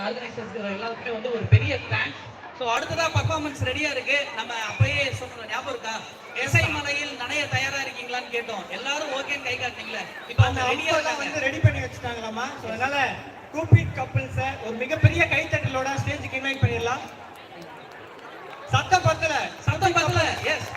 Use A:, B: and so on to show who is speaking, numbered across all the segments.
A: Organisers எல்லாருக்குமே வந்து ஒரு பெரிய தேங்க்ஸ். ஸோ அடுத்ததா பர்ஃபார்மன்ஸ் ரெடியா இருக்கு. நம்ம அப்பயே சொன்னோம், ஞாபகம் இருக்கா? இசை மலையில் நனைய தயாரா இருக்கீங்களான்னு கேட்டோம். எல்லாரும் ஓகேன்னு கை காட்டினீங்களே. இப்போ அந்த ரெடியா வந்து ரெடி பண்ணி வச்சுட்டாங்களாமா. ஸோ அதனால கூப்பிட் கப்பிள்ஸை ஒரு மிகப்பெரிய கைத்தட்டலோட ஸ்டேஜுக்கு இன்வைட் பண்ணிடலாம். சத்தம் பத்தல, சத்தம் பத்தல. எஸ்,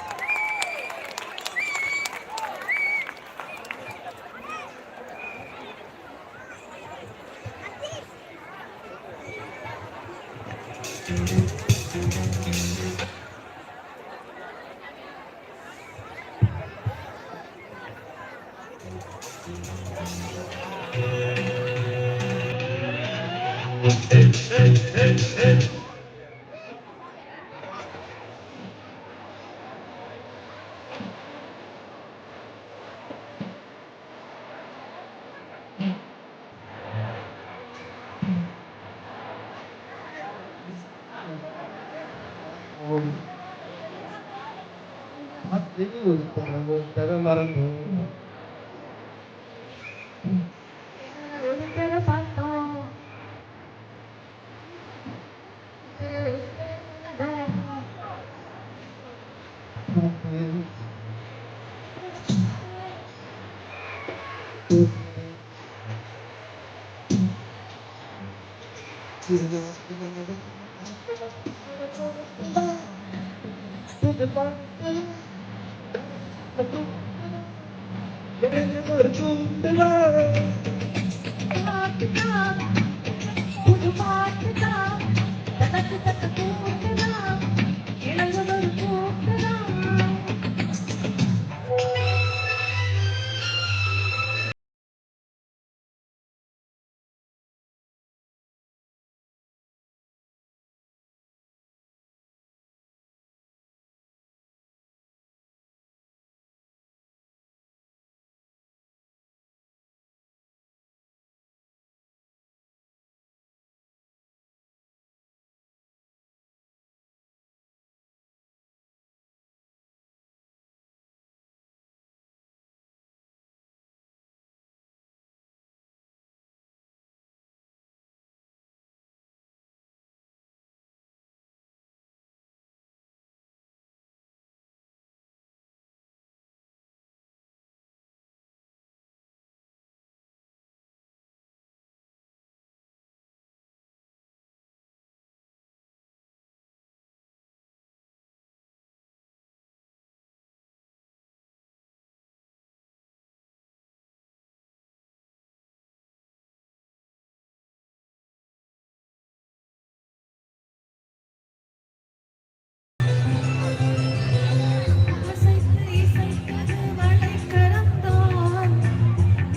A: மறந்து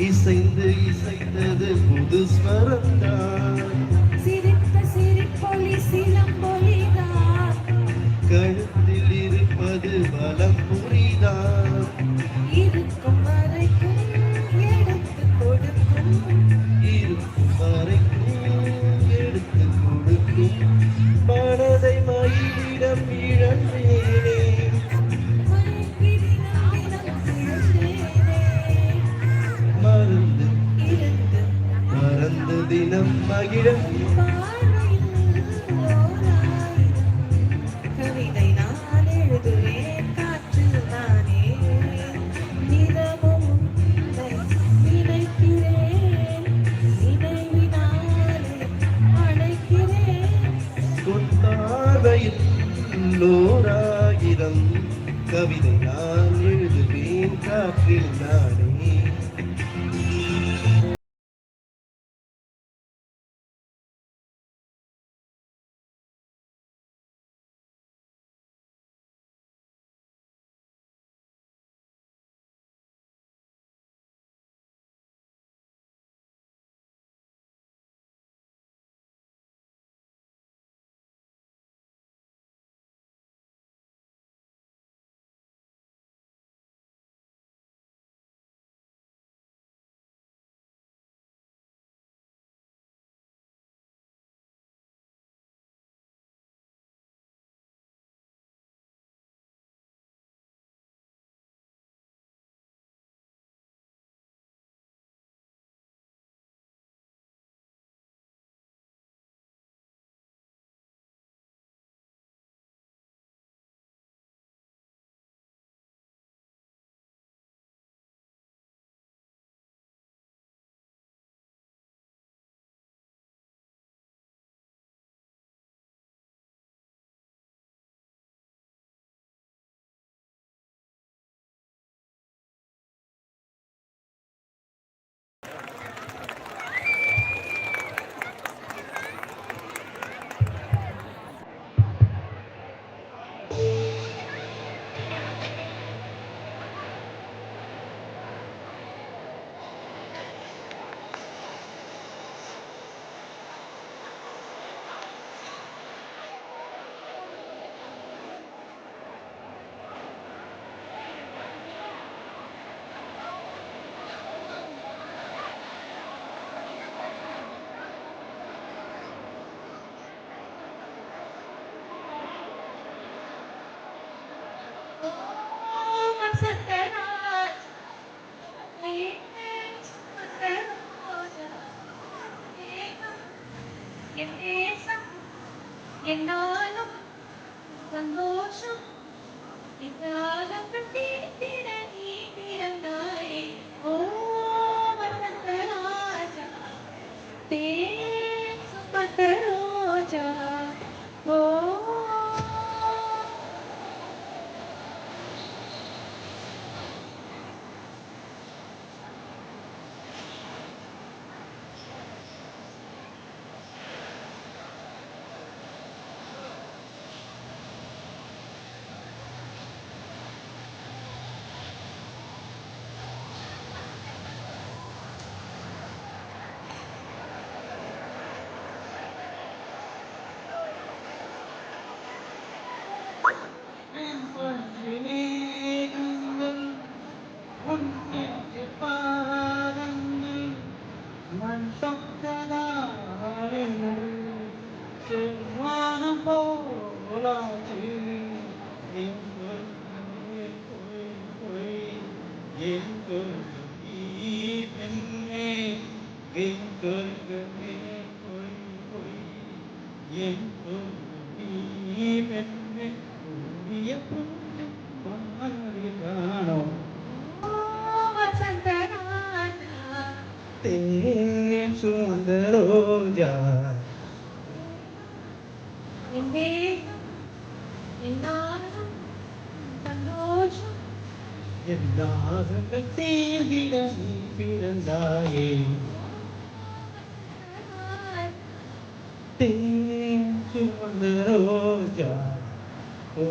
A: இசைந்து இசைத்தது புது ஸ்வரம்தான், சிரித்த சிரிப்பொலி சிலம்பொலிதான், கழுத்தில் இருப்பது பலம் புரிதான், இருக்கும் வரைக்கும் எடுத்து கொடுக்கும், இருக்கும் வரைக்கும் எடுத்து கொடுக்கும், மனதை மயிலிடம் இழந்தேனே, மறந்து மறந்து தினம் மகிழ கவிதை நான் எழுதுவேன் காற்றில் நானே, நிறமும் நினைக்கிறேன், நினைவினாலே அழைக்கிறேன்.
B: சொல்லோராயிரம் கவிதை நான் எழுதுவேன் காற்றில் நானே.
C: என்னாலும் சந்தோஷம் என்னாலும் தீர நீ பிறந்தாயே ஓ வசந்த ராஜா தேன் சுமந்த ரோஜா ஓ வசந்த ராஜா
B: தேன் சுமந்த ரோஜா
C: என் தேசம் என்னாலும் சந்தோஷம்
B: என்னாகங்கள் தீர்ந்திட நீ பிறந்தாயே. தேன் சுமந்த ரோஜா ஓ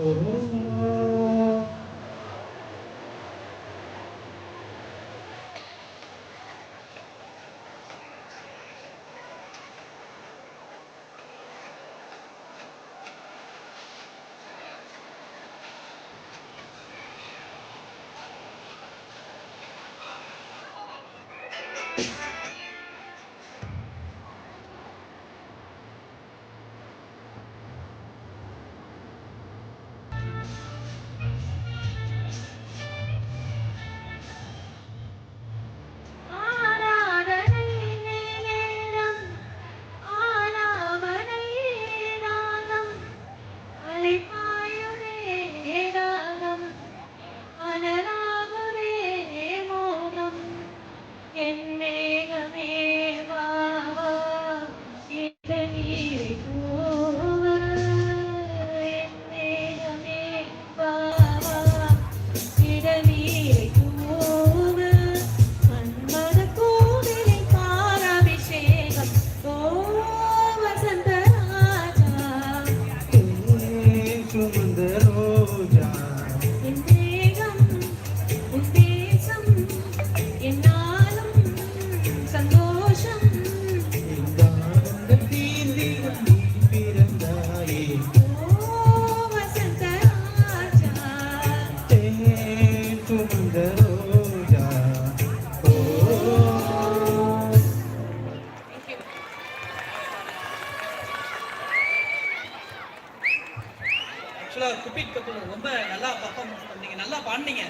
A: ஆக்சுவலா குபிட் கப்பல் ரொம்ப நல்லா பர்ஃபார்மன்ஸ் பண்ணீங்க, நல்லா பாடினீங்க,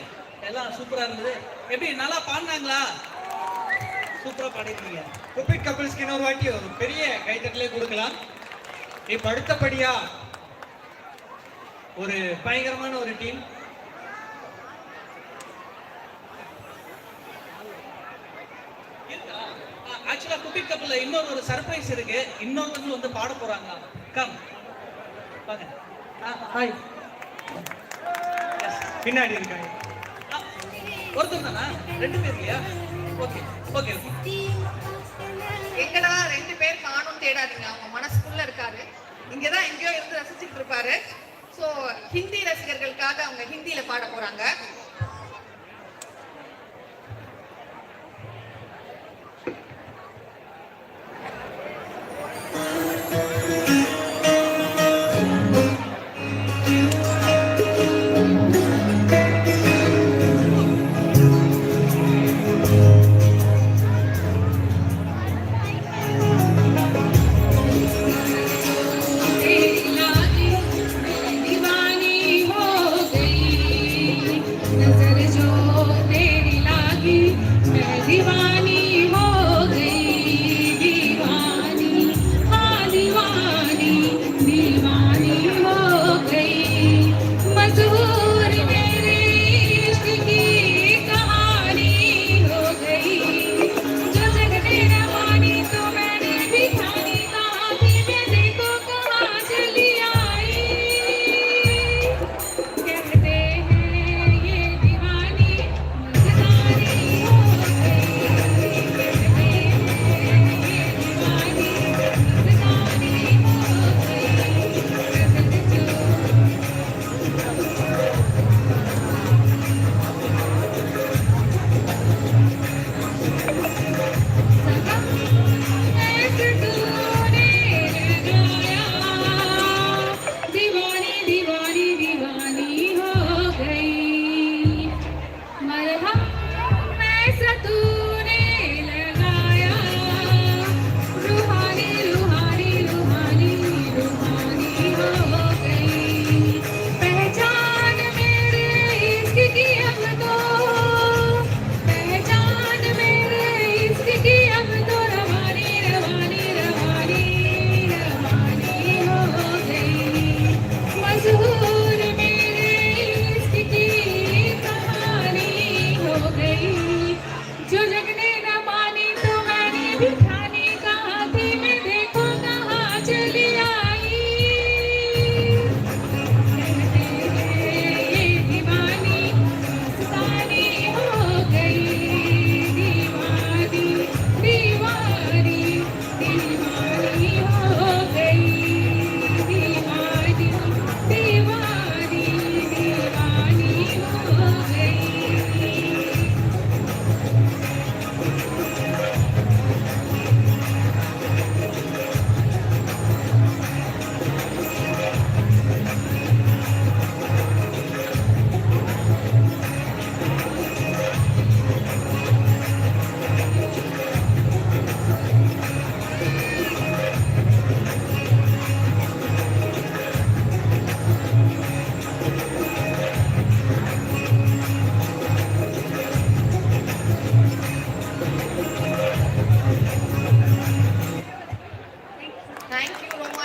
A: எல்லாம் சூப்பரா இருந்தது. எப்படி நல்லா பாடினாங்களா? சூப்பரா பாடிருக்கீங்க.
D: குபிட் கப்பல்ஸ்க்கு இன்னொரு வாட்டி ஒரு பெரிய கைத்தட்டலே கொடுக்கலாம். இப்ப அடுத்தபடியா ஒரு பயங்கரமான ஒரு டீம்
A: ஆக்சுவலா குபிட் கப்பல்ல இன்னொரு ஒரு சர்ப்ரைஸ் இருக்கு. இன்னொருத்தவங்க வந்து பாட போறாங்களா? கம் வாங்க. ஹாய்.
D: பின்னாடி இருக்காங்க.
A: ஒருத்தர் தானா? 2 பேர் இல்லையா? Okay okay.
E: எங்கடா 2 பேர் காணும் தேடாதீங்க, அவங்க மனசுக்குள்ள இருக்காரு, இங்கதான் எங்கேயோ இருந்து ரசிச்சுட்டு இருப்பாரு. சோ ஹிந்தி ரசிகர்களுக்காக அவங்க ஹிந்தியில பாட போறாங்க.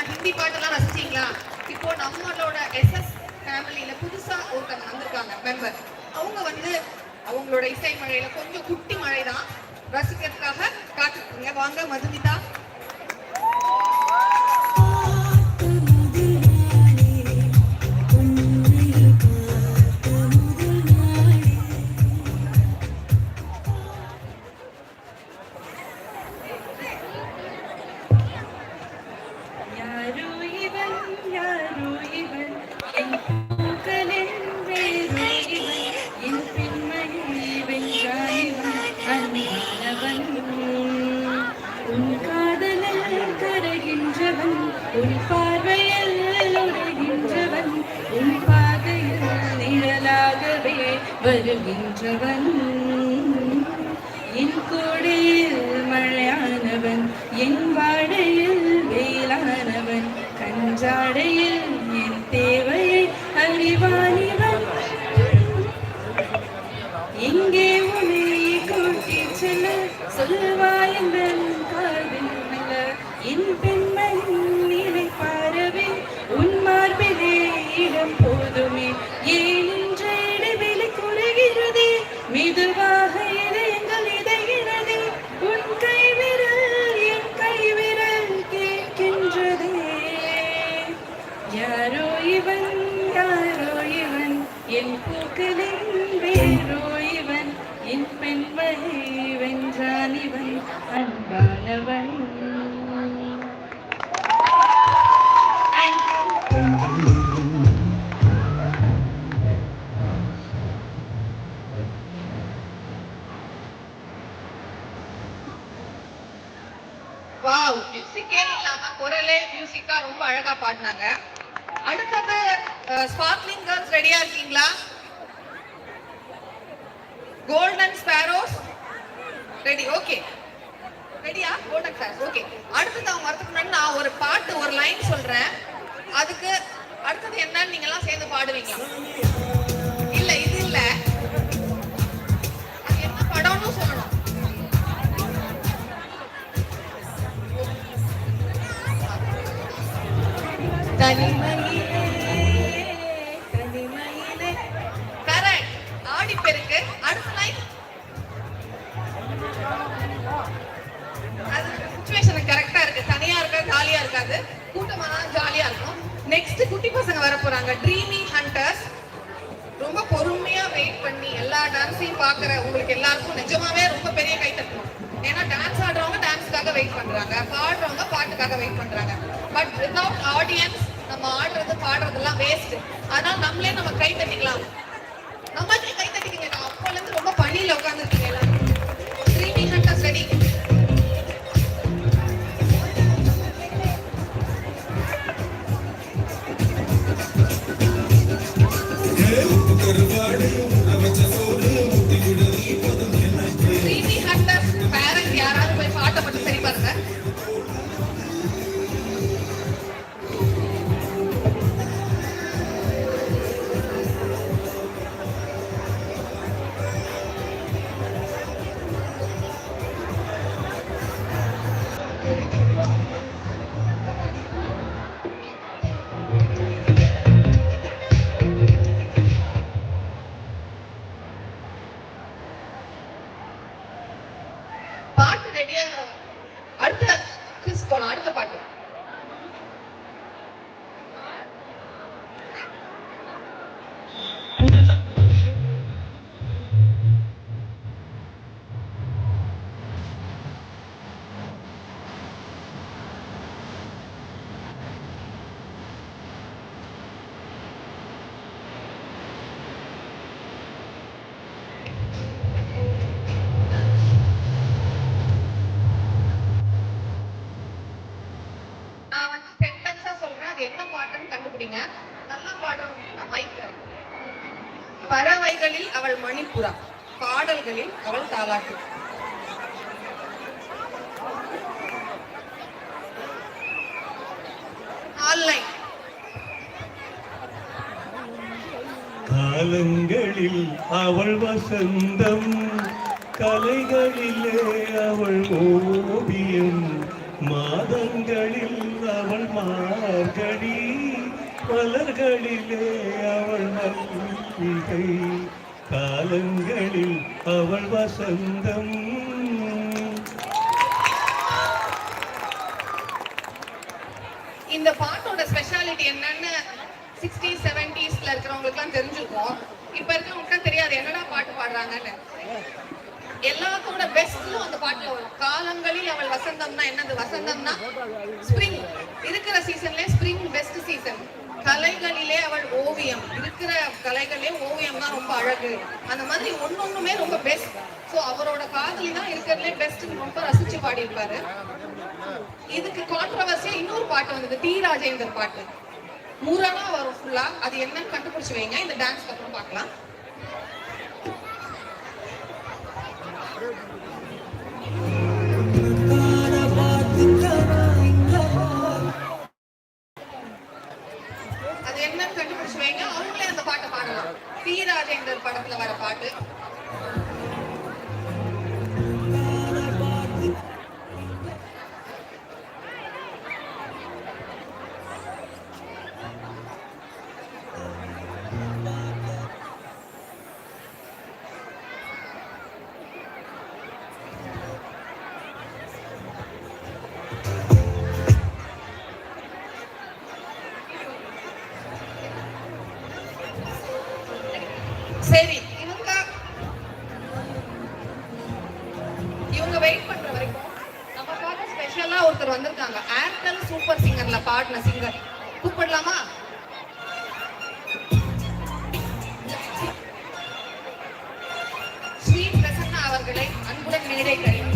E: ஹிந்தி பாட்டெல்லாம் ரசிச்சீங்களா? இப்போ நம்மளோட எஸ்எஸ் ஃபேமிலியில புதுசா ஒருத்தவங்க வந்திருக்காங்க மெம்பர். அவங்க வந்து அவங்களோட இசை மழையில கொஞ்சம் குட்டி மழை தான் ரசிக்கிறதுக்காக காத்துருக்கீங்க. வாங்க மதுமிதா.
C: உன் பார்வையில் உரைகின்றவன், உன் பாதையில் நிழலாகவே வருகின்றவன், என் கூடையில் மழையானவன், என் வாடையில் வெயிலானவன், கஞ்சாடையில் என் தேவையை அறிவாளிவன் எங்கே உன்னை கூட்டி செல்ல சொல்வாயங்கள் காதில் மெல்ல என் பெண்மையின் நிலை பாரவே உன் மார்பிலே இடம் போதுமே ஏன் இன்ற இடைவெளி குறைகிறதே மெதுவாக இதயங்கள் இதைகிறதே உன் கைவிரல் என் கைவிரல் கேட்கின்றதே யாரோ இவன் என் பூக்களின் வேரோ இவன் என் பெண்மணி வென்றான் இவன் அன்பானவன்.
E: வாவ், மியூசிக்கே இல்லாம குரலே மியூசிக்கா ரொம்ப அழகா பாடினாங்க. அடுத்தது ஸ்பார்க்லிங் கேர்ள்ஸ் ரெடியா இருக்கீங்களா? Golden sparrows ready? ஓகே, ரெடியா? Golden sparrows okay. அடுத்தது அவங்க வரதுக்கு முன்னாடி நான் ஒரு பாட்டு ஒரு லைன் சொல்றேன், அதுக்கு அடுத்தது என்னன்னு நீங்க எல்லாம் சேர்ந்து பாடுவீங்களா? இல்ல இது இல்ல, அது என்ன படம்னு சொல்லணும். தனிமையிலே தனிமையிலே கரெக்ட். ஆடி பெருக்கு. அடுத்த லைன் அது சிச்சுவேஷன் கரெக்டா இருக்கு. தனியா இருக்க ஜாலியா இருக்காது, கூட்டமா தான் ஜாலியா இருக்கும். நெக்ஸ்ட் குட்டி பசங்க வர போறாங்க, ட்ரீமி ஹண்டர்ஸ். ரொம்ப பொறுமையா வெயிட் பண்ணி எல்லா டான்ஸையும் பாக்குற உங்களுக்கு எல்லாருக்கும் நிஜமாவே ரொம்ப பெரிய கை தட்டணும். ஏன்னா டான்ஸ் ஆடுறவங்க டான்ஸ்க்காக வெயிட் பண்றாங்க, பாடுறவங்க பாட்டுக்காக வெயிட் பண்றாங்க. பட் வித்வுட் ஆடியன்ஸ் நம்ம ஆடுறது பாடுறதெல்லாம் வேஸ்ட். அதனால நம்மளே நம்ம கை தட்டிக்கலாம். நம்மளே கை தட்டிக்கங்க. அப்போல இருந்து ரொம்ப பணியில உட்கார்ந்துருக்கீங்க எல்லாரும். Dreame hunters ready? Dreame hunters parent யாராவது போய் பாட்டை மட்டும் சரி பாருங்க. பாட்டு ரெடியா? அடுத்த கிஸ் போலாம். அடுத்த பாட்டு நான் வந்து சென்டென்ஸா சொல்றேன், அது என்ன பாட்டுன்னு கண்டுபிடிங்க. நல்லா பாடுறவங்க மைக். பறவைகளில் அவள் மணிப்புறா, பாடல்களில் அவள் தாலாட்டு. ஆன்லைன்
B: காலங்களில் அவள் வசந்தம், கலைகளிலே அவள் ஓவியம், மாதங்களில் அவள் மார்கழி, மலர்களிலே அவள் மல்லிகை, காலங்களில் அவள் வசந்தம்.
E: இந்த பாட்டோட ஸ்பெஷாலிட்டி என்னன்னு 60s 70sல இருக்கிறவங்களுக்கு எல்லாம் தெரிஞ்சிருக்கும். இப்ப இருக்கிறவங்களுக்கு தெரியாது என்னடா பாட்டு பாடுறாங்கன்னு. எல்லாத்தோட பெஸ்ட்லும் அந்த பாட்டுல வரும். காலங்களில் அவள் வசந்தம்னா என்னது? வசந்தம்னா ஸ்ப்ரிங். இருக்கிற சீசன்ல ஸ்ப்ரிங் பெஸ்ட் சீசன். கலைகளிலே அவள் ஓவியம். இருக்கிற கலைகளிலே ஓவியம் தான் ரொம்ப அழகு. அந்த மாதிரி ஒன்னொண்ணுமே ரொம்ப பெஸ்ட். சோ அவரோட காதலி தான் இருக்கிறதுலே பெஸ்ட். ரொம்ப ரசிச்சு பாடி இருப்பாரு. இதுக்கு கான்ட்ரவர்சியா இன்னொரு பாட்டு வந்தது, டி ராஜேந்தர் பாட்டு. முரணா வரும் ஃபுல்லா. அது என்னன்னு கண்டுபிடிச்சு வைங்க, இந்த டான்ஸ்க்கு அப்புறம் பார்க்கலாம். அது என்னன்னு கண்டுபிடிச்சு ஆரம்பிச்சு வைங்க, அவங்களே அந்த பாட்டை பாடலாம். டி ராஜேந்தர் படத்துல வர பாட்டு. சரி, இவங்க வெயிட் பண்ற வரைக்கும் நமக்காக ஸ்பெஷலா ஒருத்தர் வந்திருக்காங்க. ஏர்டெல் சூப்பர் சிங்கர்ல பாடின சிங்கர் கூப்பிடலாமா? ஸ்ரீ பிரசன்னா அவர்களை அன்புடன் மேடை கழிவு.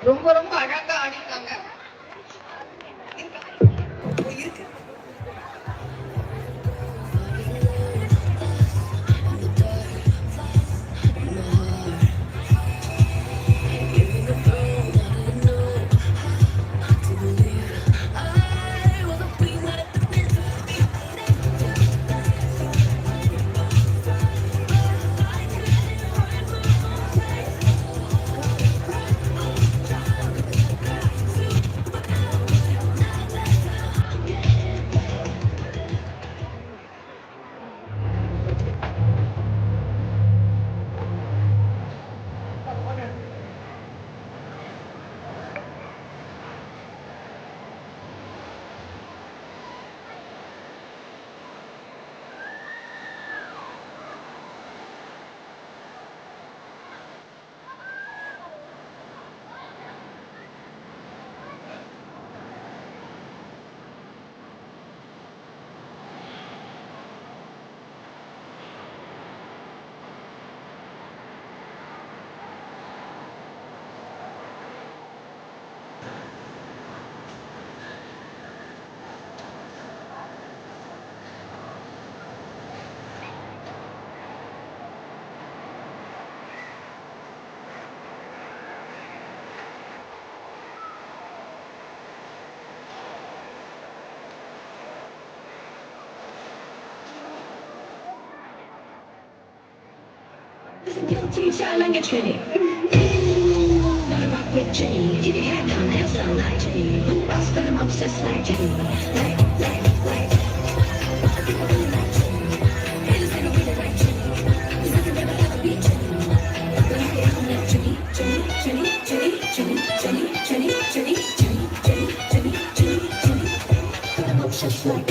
E: ரொம்ப ரொம்ப அழகா ஆடிருக்காங்க. இருக்கு.
F: 记下两个缺点。Rock with Jenny, keep your head down, hairstyle like Jenny. Boss, but I'm obsessed like Jenny. Like. Haters never really like Jenny. Cause nothing ever ever beat Jenny. Like it, I'm like Jenny, Jenny, Jenny, Jenny, Jenny, Jenny, Jenny, Jenny, Jenny, Jenny, Jenny, Jenny, Jenny. But I'm obsessed like.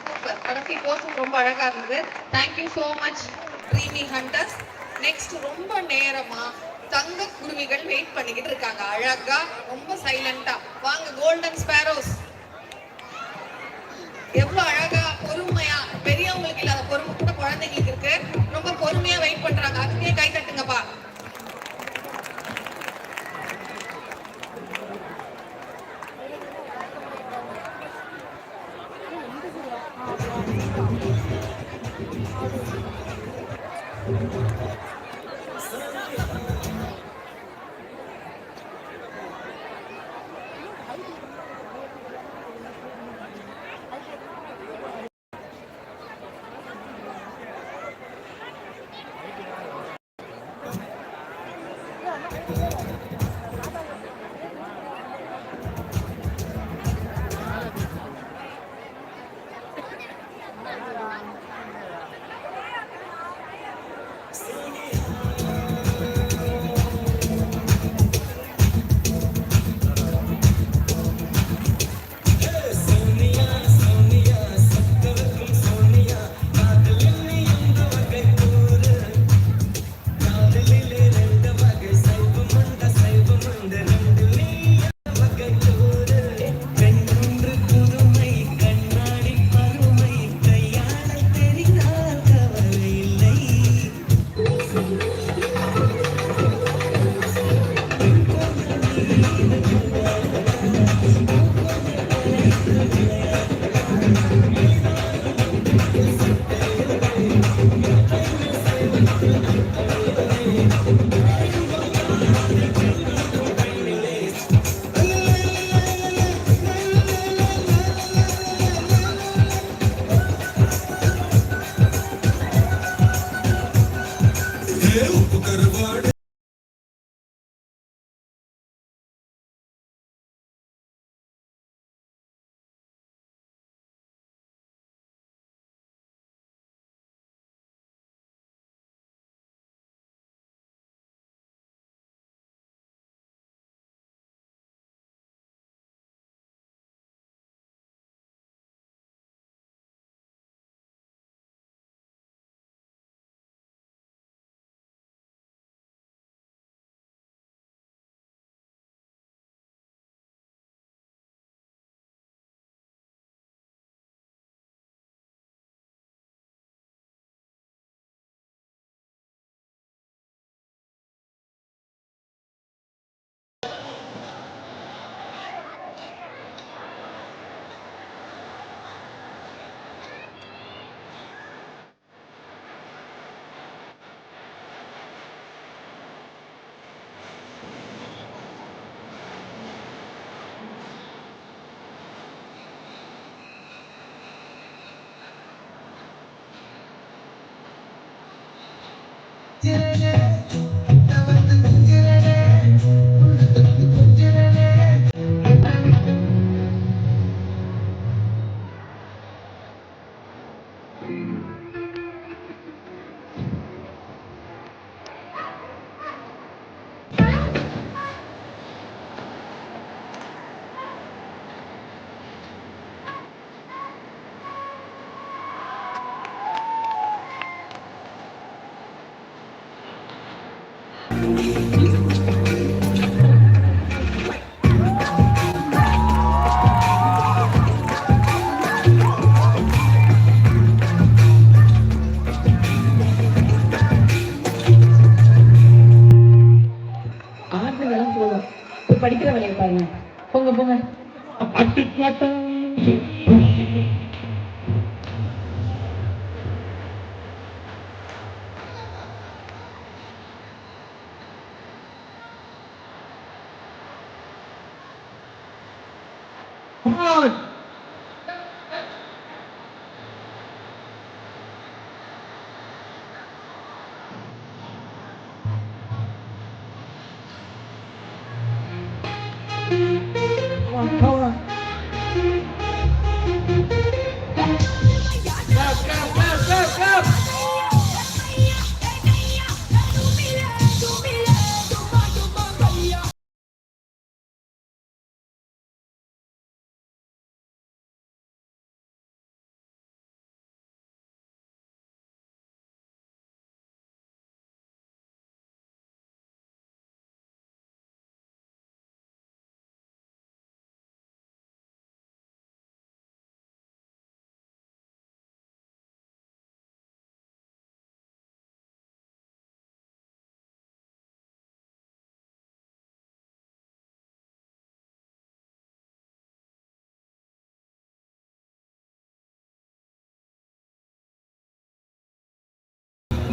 E: Super. கடைசி போஸும் ரொம்ப அழகா இருந்தது. Thank you so much Dreame hunters. Next ரொம்ப நேரமா தங்க குருவிகள் wait பண்ணிக்கிட்டு இருக்காங்க. அழகா ரொம்ப சைலண்டா வாங்க கோல்டன் ஸ்பேரோஸ். எவ்வளவு அழகா பொறுமையா, பெரியவங்களுக்கு இல்லாத பொறுமை கூட குழந்தைங்களுக்கு இருக்கு. ரொம்ப பொறுமையா வெயிட் பண்றாங்க. அதுக்கே கை தட்டுங்கப்பா.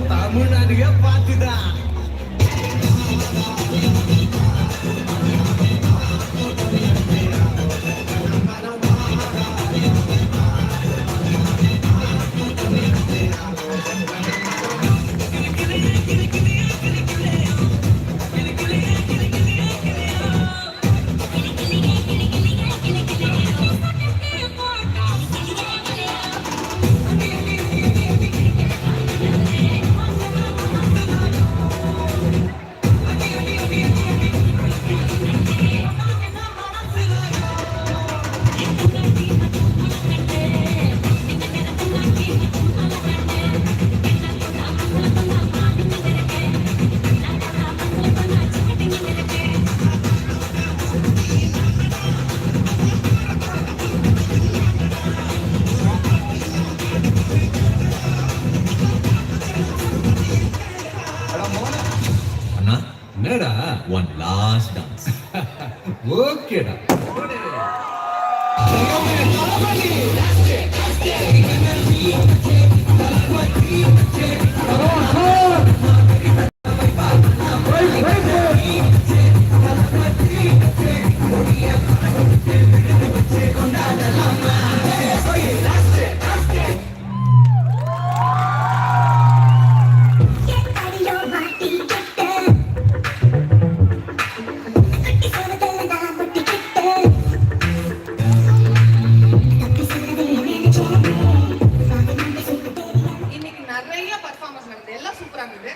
D: தமிழ்நாடுக பார்த்துதான்
G: அண்ணா என்னடா ஒன் லாஸ்ட் டான்ஸ் ஓகேடா
E: இன்னைக்கு நிறைய பர்ஃபார்மன்ஸ் நடந்தது, எல்லாம் சூப்பரா இருந்தது.